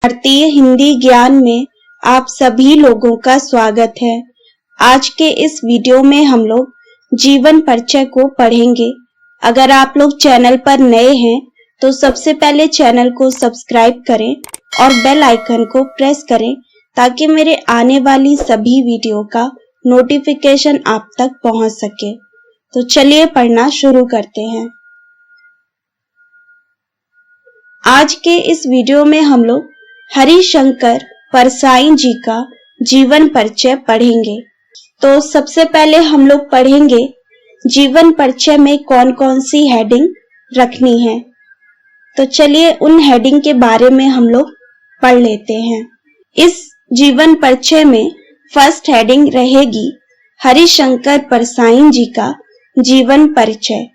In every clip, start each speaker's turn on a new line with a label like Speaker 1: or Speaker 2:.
Speaker 1: भारतीय हिंदी ज्ञान में आप सभी लोगों का स्वागत है। आज के इस वीडियो में हम लोग जीवन परिचय को पढ़ेंगे। अगर आप लोग चैनल पर नए हैं तो सबसे पहले चैनल को सब्सक्राइब करें और बेल आइकन को प्रेस करें ताकि मेरे आने वाली सभी वीडियो का नोटिफिकेशन आप तक पहुंच सके। तो चलिए पढ़ना शुरू करते हैं। आज के इस वीडियो में हम लोग हरिशंकर परसाई जी का जीवन परिचय पढ़ेंगे। तो सबसे पहले हम लोग पढ़ेंगे जीवन परिचय में कौन कौन सी हेडिंग रखनी है। तो चलिए उन हेडिंग के बारे में हम लोग पढ़ लेते हैं। इस जीवन परिचय में फर्स्ट हेडिंग रहेगी हरिशंकर परसाई जी का जीवन परिचय।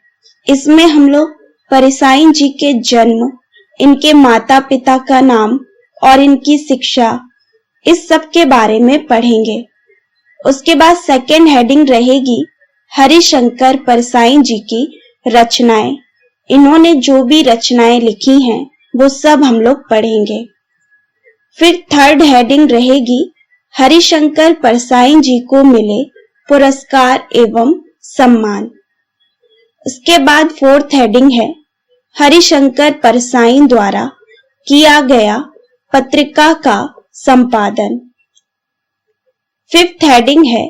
Speaker 1: इसमें हम लोग परसाई जी के जन्म, इनके माता पिता का नाम और इनकी शिक्षा, इस सब के बारे में पढ़ेंगे। उसके बाद सेकंड हेडिंग रहेगी हरिशंकर परसाई जी की रचनाएं। इन्होंने जो भी रचनाएं लिखी हैं वो सब हम लोग पढ़ेंगे। फिर थर्ड हेडिंग रहेगी हरिशंकर परसाई जी को मिले पुरस्कार एवं सम्मान। उसके बाद फोर्थ हेडिंग है हरिशंकर परसाई द्वारा किया गया पत्रिका का संपादन। फिफ्थ हेडिंग है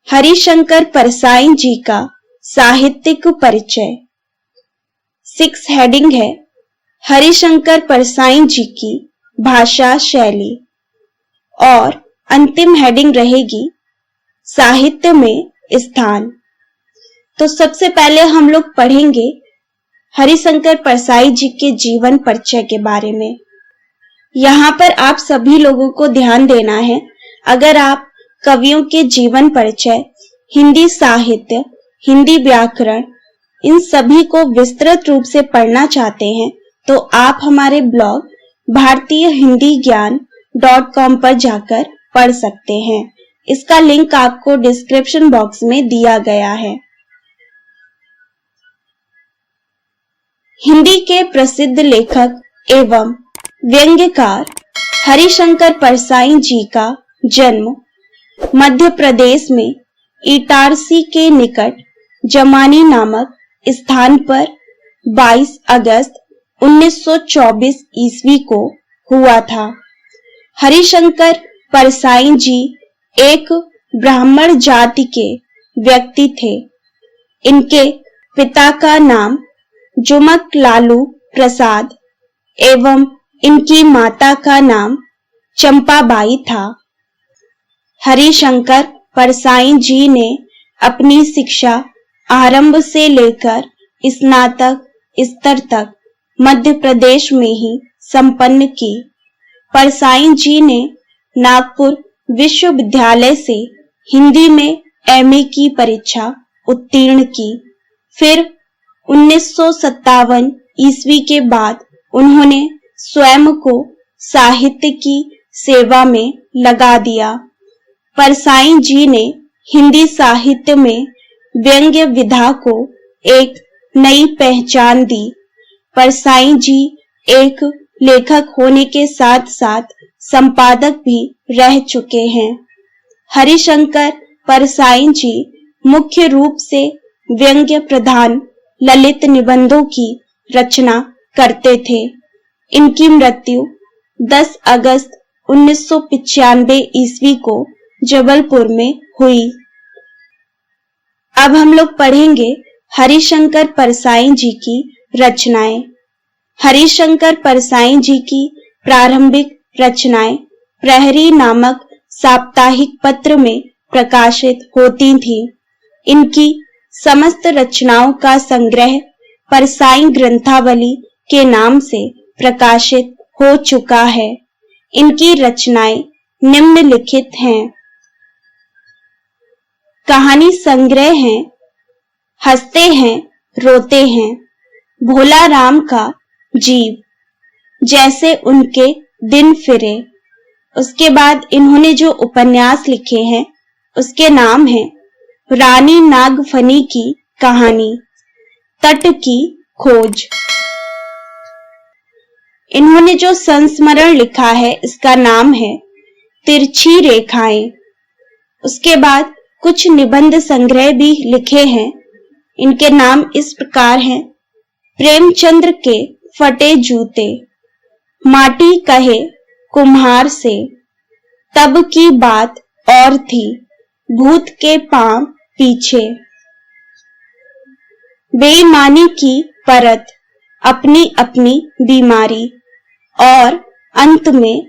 Speaker 1: हरिशंकर परसाई जी का साहित्यिक परिचय। सिक्स्थ हेडिंग है हरिशंकर परसाई जी की भाषा शैली। और अंतिम हेडिंग रहेगी साहित्य में स्थान। तो सबसे पहले हम लोग पढ़ेंगे हरिशंकर परसाई जी के जीवन परिचय के बारे में। यहाँ पर आप सभी लोगों को ध्यान देना है। अगर आप कवियों के जीवन परिचय, हिंदी साहित्य, हिंदी व्याकरण, इन सभी को विस्तृत रूप से पढ़ना चाहते हैं तो आप हमारे ब्लॉग भारतीय हिंदी ज्ञान.com पर जाकर पढ़ सकते हैं। इसका लिंक आपको डिस्क्रिप्शन बॉक्स में दिया गया है। हिंदी के प्रसिद्ध लेखक एवं व्यंग्यकार हरिशंकर परसाई जी का जन्म मध्य प्रदेश में इटारसी के निकट जमानी नामक स्थान पर 22 अगस्त 1924 ईस्वी को हुआ था। हरिशंकर परसाई जी एक ब्राह्मण जाति के व्यक्ति थे। इनके पिता का नाम जुमक लालू प्रसाद एवं इनकी माता का नाम चंपाबाई था। हरिशंकर परसाई जी ने अपनी शिक्षा आरंभ से लेकर स्नातक स्तर तक मध्य प्रदेश में ही संपन्न की। परसाई जी ने नागपुर विश्वविद्यालय से हिंदी में एमए की परीक्षा उत्तीर्ण की। फिर 1957 ईस्वी के बाद उन्होंने स्वयं को साहित्य की सेवा में लगा दिया। परसाई जी ने हिंदी साहित्य में व्यंग्य विधा को एक नई पहचान दी। परसाई जी एक लेखक होने के साथ साथ संपादक भी रह चुके हैं। हरिशंकर परसाई जी मुख्य रूप से व्यंग्य प्रधान ललित निबंधों की रचना करते थे। इनकी मृत्यु 10 अगस्त 1995 ईस्वी को जबलपुर में हुई। अब हम लोग पढ़ेंगे हरिशंकर परसाई जी की रचनाएं। हरिशंकर परसाई जी की प्रारंभिक रचनाएं प्रहरी नामक साप्ताहिक पत्र में प्रकाशित होती थी। इनकी समस्त रचनाओं का संग्रह परसाई ग्रंथावली के नाम से प्रकाशित हो चुका है। इनकी रचनाएं निम्नलिखित हैं। कहानी संग्रह हैं हंसते हैं रोते हैं, भोला राम का जीव, जैसे उनके दिन फिरे। उसके बाद इन्होंने जो उपन्यास लिखे हैं उसके नाम हैं रानी नागफनी की कहानी, तट की खोज। इन्होंने जो संस्मरण लिखा है इसका नाम है तिरछी रेखाएं। उसके बाद कुछ निबंध संग्रह भी लिखे हैं। इनके नाम इस प्रकार हैं। प्रेमचंद्र के फटे जूते, माटी कहे कुम्हार से, तब की बात और थी, भूत के पांव पीछे, बेईमानी की परत, अपनी अपनी बीमारी, और अंत में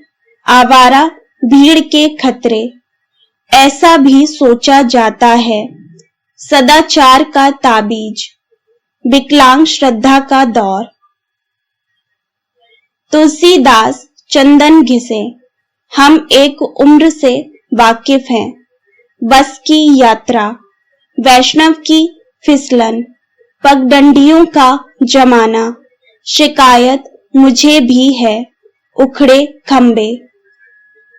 Speaker 1: आवारा भीड़ के खतरे। ऐसा भी सोचा जाता है, सदाचार का ताबीज, विकलांग श्रद्धा का दौर। तुलसीदास चंदन घिसे, हम एक उम्र से वाकिफ हैं, बस की यात्रा, वैष्णव की फिसलन, पगडंडियों का जमाना, शिकायत मुझे भी है, उखड़े खंबे।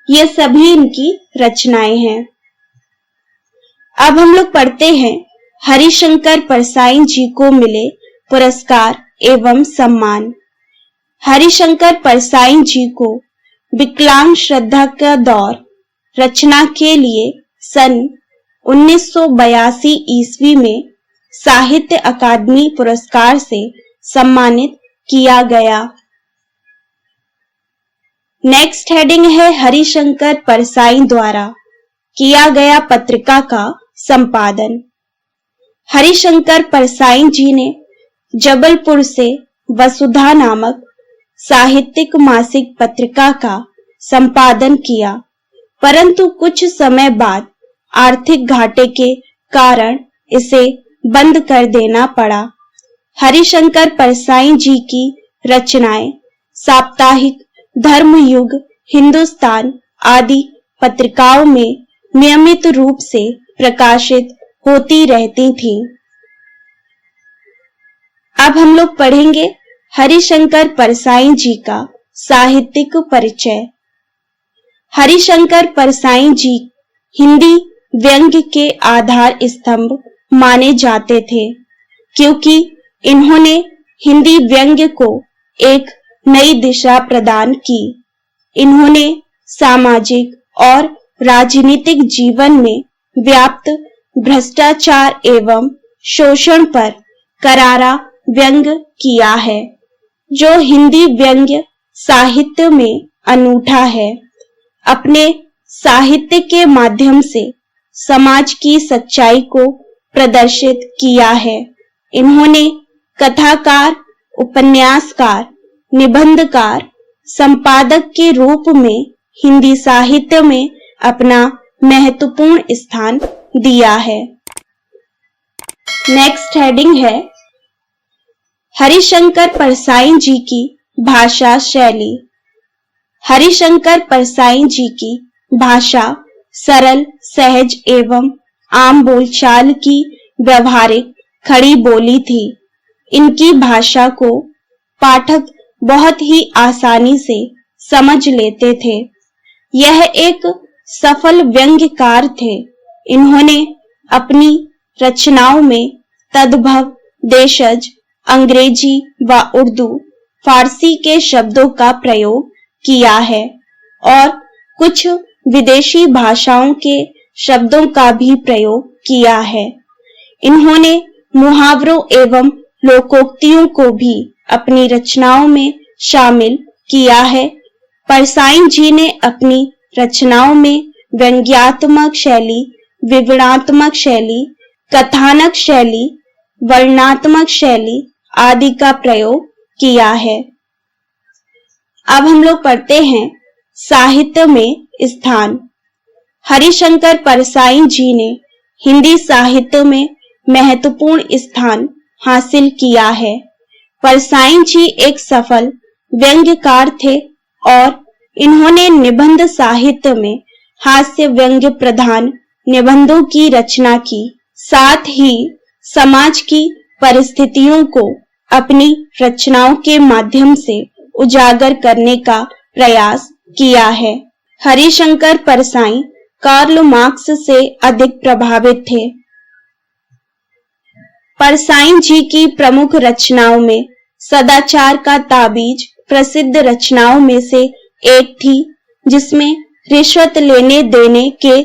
Speaker 1: ये सभी इनकी रचनाएं हैं। अब हम लोग पढ़ते हैं हरिशंकर परसाई जी को मिले पुरस्कार एवं सम्मान। हरिशंकर परसाई जी को विकलांग श्रद्धा का दौर रचना के लिए सन 1982 ईस्वी में साहित्य अकादमी पुरस्कार से सम्मानित किया गया। नेक्स्ट हेडिंग है हरिशंकर परसाई द्वारा किया गया पत्रिका का संपादन। हरिशंकर परसाई जी ने जबलपुर से वसुधा नामक साहित्यिक मासिक पत्रिका का संपादन किया, परंतु कुछ समय बाद आर्थिक घाटे के कारण इसे बंद कर देना पड़ा। हरिशंकर परसाई जी की रचनाएं साप्ताहिक, धर्मयुग, हिंदुस्तान आदि पत्रिकाओं में नियमित रूप से प्रकाशित होती रहती थीं। अब हम लोग पढ़ेंगे हरिशंकर परसाई जी का साहित्यिक परिचय। हरिशंकर परसाई जी हिंदी व्यंग्य के आधार स्तंभ माने जाते थे, क्योंकि इन्होंने हिंदी व्यंग्य को एक नई दिशा प्रदान की। इन्होंने सामाजिक और राजनीतिक जीवन में व्याप्त भ्रष्टाचार एवं शोषण पर करारा व्यंग्य किया है, जो हिंदी व्यंग्य साहित्य में अनूठा है। अपने साहित्य के माध्यम से समाज की सच्चाई को प्रदर्शित किया है। इन्होंने कथाकार, उपन्यासकार, निबंधकार, संपादक के रूप में हिंदी साहित्य में अपना महत्वपूर्ण स्थान दिया है। नेक्स्ट हेडिंग है हरिशंकर परसाई जी की भाषा शैली। हरिशंकर परसाई जी की भाषा सरल, सहज एवं आम बोलचाल की व्यवहारिक खड़ी बोली थी। इनकी भाषा को पाठक बहुत ही आसानी से समझ लेते थे। यह एक सफल व्यंग्यकार थे। इन्होंने अपनी रचनाओं में तद्भव, देशज, अंग्रेजी व उर्दू, फारसी के शब्दों का प्रयोग किया है और कुछ विदेशी भाषाओं के शब्दों का भी प्रयोग किया है। इन्होंने मुहावरों एवं लोकोक्तियों को भी अपनी रचनाओं में शामिल किया है। परसाई जी ने अपनी रचनाओं में व्यंग्यात्मक शैली, विवरणात्मक शैली, कथानक शैली, वर्णनात्मक शैली आदि का प्रयोग किया है। अब हम लोग पढ़ते हैं साहित्य में स्थान। हरिशंकर परसाई जी ने हिंदी साहित्य में महत्वपूर्ण स्थान हासिल किया है। परसाई जी एक सफल व्यंग्यकार थे और इन्होंने निबंध साहित्य में हास्य व्यंग्य प्रधान निबंधों की रचना की। साथ ही समाज की परिस्थितियों को अपनी रचनाओं के माध्यम से उजागर करने का प्रयास किया है। हरिशंकर परसाई कार्ल मार्क्स से अधिक प्रभावित थे। परसाई जी की प्रमुख रचनाओं में सदाचार का ताबीज, प्रसिद्ध रचनाओं में से एक थी, जिसमें रिश्वत लेने देने के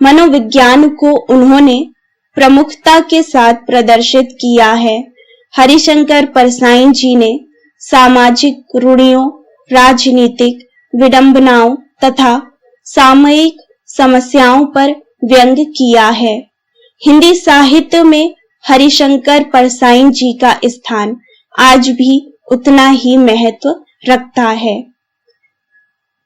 Speaker 1: मनोविज्ञान को उन्होंने प्रमुखता के साथ प्रदर्शित किया है। हरिशंकर परसाई जी ने सामाजिक रूढ़ियों, राजनीतिक विडंबनाओं तथा सामयिक समस्याओं पर व्यंग किया है। हिंदी साहित्य में हरिशंकर परसाई जी का स्थान आज भी उतना ही महत्व रखता है।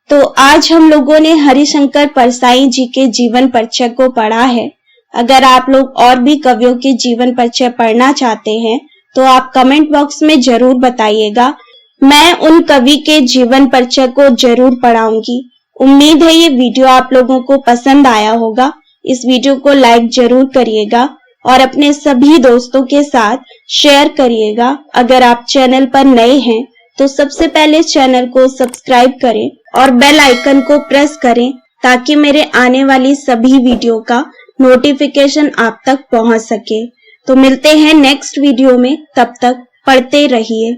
Speaker 1: तो आज हम लोगों ने हरिशंकर परसाई जी के जीवन परिचय को पढ़ा है। अगर आप लोग और भी कवियों के जीवन परिचय पढ़ना चाहते हैं तो आप कमेंट बॉक्स में जरूर बताइएगा। मैं उन कवि के जीवन परिचय को जरूर पढ़ाऊंगी। उम्मीद है ये वीडियो आप लोगों को पसंद आया होगा। इस वीडियो को लाइक जरूर करिएगा और अपने सभी दोस्तों के साथ शेयर करिएगा। अगर आप चैनल पर नए हैं तो सबसे पहले चैनल को सब्सक्राइब करें और बेल आइकन को प्रेस करें ताकि मेरे आने वाली सभी वीडियो का नोटिफिकेशन आप तक पहुंच सके। तो मिलते हैं नेक्स्ट वीडियो में, तब तक पढ़ते रहिए।